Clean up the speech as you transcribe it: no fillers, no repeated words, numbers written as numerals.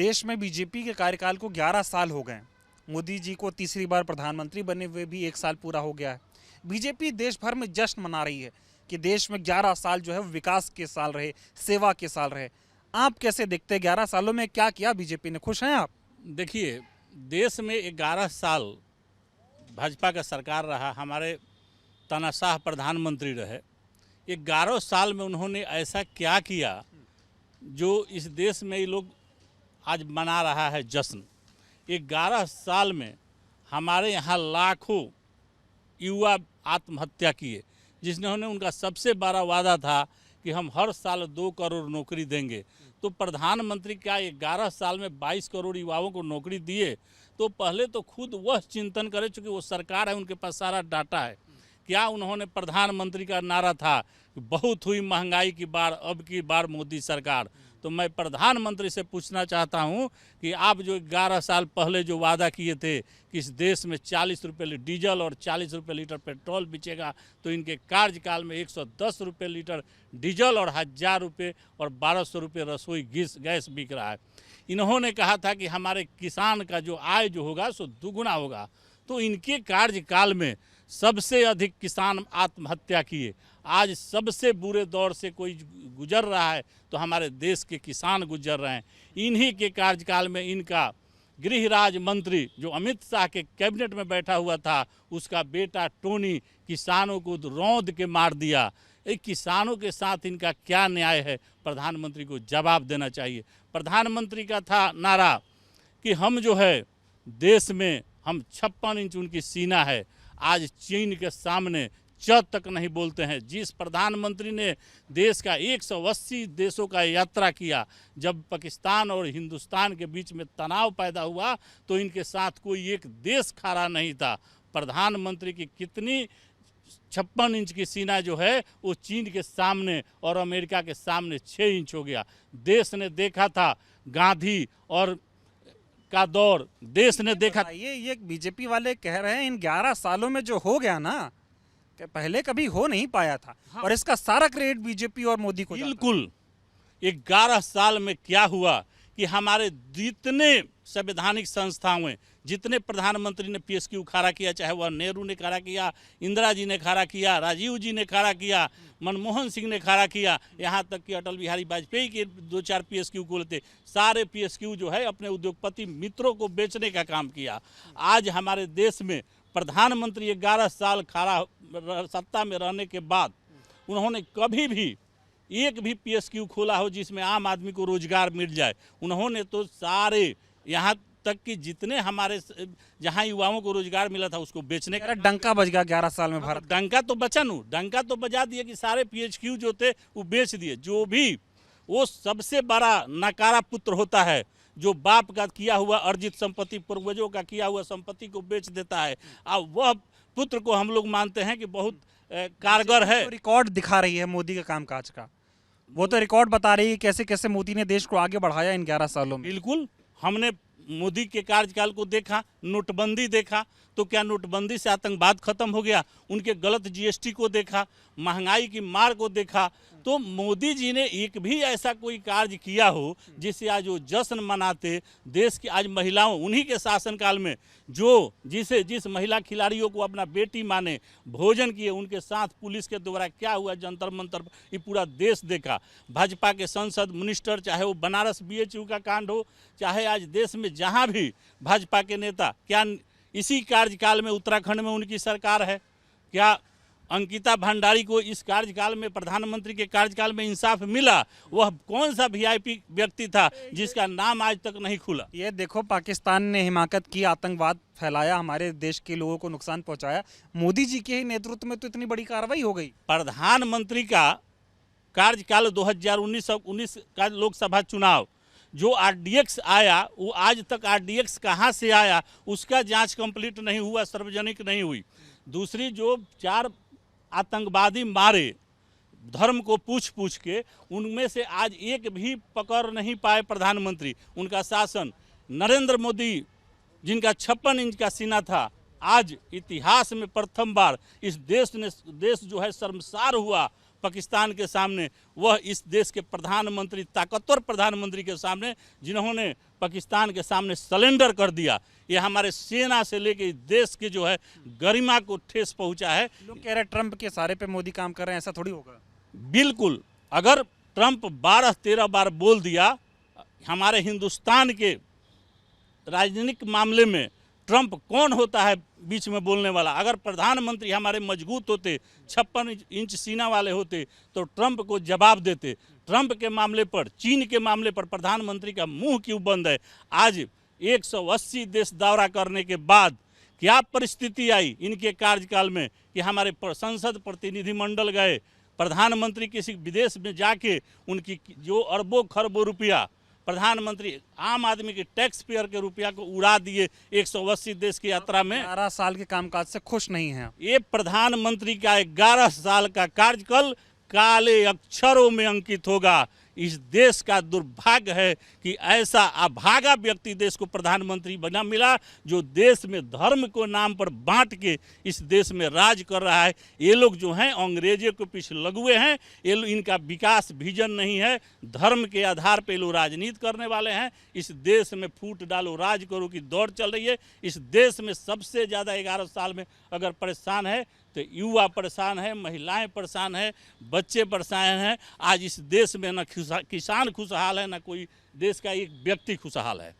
देश में बीजेपी के कार्यकाल को 11 साल हो गए। मोदी जी को तीसरी बार प्रधानमंत्री बने हुए भी 1 साल पूरा हो गया है। बीजेपी देश भर में जश्न मना रही है कि देश में 11 साल जो है विकास के साल रहे, सेवा के साल रहे। आप कैसे देखते हैं 11 सालों में क्या किया बीजेपी ने? खुश हैं आप? देखिए, देश में 11 साल भाजपा का सरकार रहा, हमारे तानाशाह प्रधानमंत्री रहे। 11 साल में उन्होंने ऐसा क्या किया जो इस देश में ये लोग आज मना रहा है जश्न। 11 साल में हमारे यहाँ लाखों युवा आत्महत्या किए, जिन्होंने उनका सबसे बड़ा वादा था कि हम हर साल 2 करोड़ नौकरी देंगे। तो प्रधानमंत्री क्या 11 साल में 22 करोड़ युवाओं को नौकरी दिए? तो पहले तो खुद वह चिंतन करे, चूँकि वो सरकार है, उनके पास सारा डाटा है। क्या उन्होंने प्रधानमंत्री का नारा था कि बहुत हुई महंगाई की बार, अब की बार मोदी सरकार। तो मैं प्रधानमंत्री से पूछना चाहता हूं कि आप जो 11 साल पहले जो वादा किए थे कि इस देश में 40 रुपये डीजल और 40 रुपये लीटर पेट्रोल बिचेगा, तो इनके कार्यकाल में 110 रुपये लीटर डीजल और 1000 रुपये और 1200 रुपये रसोई गैस बिक रहा है। इन्होंने कहा था कि हमारे किसान का जो आय जो होगा सो दुगुना होगा। तो इनके कार्यकाल में सबसे अधिक किसान आत्महत्या किए। आज सबसे बुरे दौर से कोई गुजर रहा है तो हमारे देश के किसान गुजर रहे हैं। इन्हीं के कार्यकाल में इनका गृह राज्य मंत्री जो अमित शाह के कैबिनेट में बैठा हुआ था, उसका बेटा टोनी किसानों को रौंद के मार दिया। किसानों के साथ इनका क्या न्याय है? प्रधानमंत्री को जवाब देना चाहिए। प्रधानमंत्री का था नारा कि हम जो है देश में हम 56 इंच उनकी सीना है। आज चीन के सामने च तक नहीं बोलते हैं। जिस प्रधानमंत्री ने देश का 180 देशों का यात्रा किया, जब पाकिस्तान और हिंदुस्तान के बीच में तनाव पैदा हुआ तो इनके साथ कोई एक देश खड़ा नहीं था। प्रधानमंत्री की कितनी 56 इंच की सीना जो है वो चीन के सामने और अमेरिका के सामने 6 इंच हो गया। देश ने देखा था गांधी और का दौर, देश ने देखा। ये बीजेपी वाले कह रहे हैं इन 11 सालों में जो हो गया ना, कि पहले कभी हो नहीं पाया था। हाँ। और इसका सारा क्रेडिट बीजेपी और मोदी को। बिल्कुल। 11 साल में क्या हुआ कि हमारे जितने संवैधानिक संस्थाओं, जितने प्रधानमंत्री ने पीएसक्यू खड़ा किया, चाहे वह नेहरू ने खड़ा किया, इंदिरा जी ने खड़ा किया, राजीव जी ने खड़ा किया, मनमोहन सिंह ने खड़ा किया, यहाँ तक कि अटल बिहारी वाजपेयी के 2-4 पीएसक्यू खोलते, सारे पीएसक्यू जो है अपने उद्योगपति मित्रों को बेचने का काम किया। आज हमारे देश में प्रधानमंत्री 11 साल खड़ा सत्ता में रहने के बाद उन्होंने कभी भी एक भी पीएसक्यू खोला हो जिसमें आम आदमी को रोजगार मिल जाए? उन्होंने तो सारे, यहाँ तक कि जितने हमारे जहाँ युवाओं को रोजगार मिला था उसको बेचने का डंका बज गया 11 साल में भारत। डंका तो बचा नू, डंका तो बजा दिए कि सारे पीएसक्यू जो थे वो बेच दिए। जो भी वो सबसे बड़ा नकारा पुत्र होता है जो बाप का किया हुआ अर्जित संपत्ति, पूर्वजों का किया हुआ संपत्ति को बेच देता है। अब वह पुत्र को हम लोग मानते हैं कि बहुत कारगर है। तो रिकॉर्ड दिखा रही है मोदी के कामकाज का, वो तो रिकॉर्ड बता रही है कैसे कैसे मोदी ने देश को आगे बढ़ाया इन 11 सालों में। बिल्कुल। हमने मोदी के कार्यकाल को देखा, नोटबंदी देखा, तो क्या नोटबंदी से आतंकवाद खत्म हो गया? उनके गलत जीएसटी को देखा, महंगाई की मार को देखा। तो मोदी जी ने एक भी ऐसा कोई कार्य किया हो जिससे आज वो जश्न मनाते। देश की आज महिलाओं, उन्हीं के शासनकाल में जो जिस महिला खिलाड़ियों को अपना बेटी माने, भोजन किए, उनके साथ पुलिस के द्वारा क्या हुआ जंतर मंतर, ये पूरा देश देखा। भाजपा के संसद मिनिस्टर, चाहे वो बनारस बीएचयू का कांड हो, चाहे आज देश में जहाँ भी भाजपा के नेता, क्या इसी कार्यकाल में उत्तराखंड में उनकी सरकार है? क्या अंकिता भंडारी को इस कार्यकाल में, प्रधानमंत्री के कार्यकाल में इंसाफ मिला? वह कौन सा वीआईपी व्यक्ति था जिसका नाम आज तक नहीं खुला? ये देखो, पाकिस्तान ने हिमाकत की, आतंकवाद फैलाया, हमारे देश के लोगों को नुकसान पहुंचाया। मोदी जी के नेतृत्व में तो इतनी बड़ी कार्रवाई हो गई। प्रधानमंत्री का कार्यकाल 2019 का लोकसभा चुनाव, जो आरडीएक्स आया, वो आज तक आरडीएक्स कहाँ से आया उसका जांच कंप्लीट नहीं हुआ, सार्वजनिक नहीं हुई। दूसरी, जो 4 आतंकवादी मारे धर्म को पूछ के, उनमें से आज एक भी पकड़ नहीं पाए प्रधानमंत्री। उनका शासन, नरेंद्र मोदी जिनका 56 इंच का सीना था, आज इतिहास में प्रथम बार इस देश जो है शर्मसार हुआ। पाकिस्तान के सामने, वह इस देश के प्रधानमंत्री, ताकतवर प्रधानमंत्री के सामने, जिन्होंने पाकिस्तान के सामने सरेंडर कर दिया। ये हमारे सेना से लेके इस देश के जो है गरिमा को ठेस पहुंचा है। लोग कह रहे हैं ट्रंप के सारे पे मोदी काम कर रहे हैं, ऐसा थोड़ी होगा। बिल्कुल, अगर ट्रंप 12-13 बार बोल दिया, हमारे हिंदुस्तान के राजनीतिक मामले में ट्रंप कौन होता है बीच में बोलने वाला। अगर प्रधानमंत्री हमारे मजबूत होते, 56 इंच सीना वाले होते, तो ट्रंप को जवाब देते। ट्रंप के मामले पर, चीन के मामले पर प्रधानमंत्री का मुंह क्यों बंद है? आज 180 देश दौरा करने के बाद क्या परिस्थिति आई इनके कार्यकाल में कि हमारे संसद प्रतिनिधिमंडल गए, प्रधानमंत्री किसी विदेश में जाके उनकी जो अरबों खरबों रुपया प्रधानमंत्री आम आदमी के टैक्स पेयर के रुपया को उड़ा दिए 180 देश की यात्रा में। 11 साल के कामकाज से खुश नहीं हैं। ये प्रधानमंत्री का 11 साल का कार्यकाल काले अक्षरों में अंकित होगा। इस देश का दुर्भाग्य है कि ऐसा अभागा व्यक्ति देश को प्रधानमंत्री बना मिला, जो देश में धर्म को नाम पर बांट के इस देश में राज कर रहा है। ये लोग जो हैं अंग्रेजों के पीछे लगे हैं। ये इनका विकास विजन नहीं है, धर्म के आधार पर लोग राजनीति करने वाले हैं। इस देश में फूट डालो राज करो की दौड़ चल रही है। इस देश में सबसे ज़्यादा 11 साल में अगर परेशान है तो युवा परेशान है, महिलाएं परेशान है, बच्चे परेशान हैं। आज इस देश में न किसान खुशहाल है, न कोई देश का एक व्यक्ति खुशहाल है।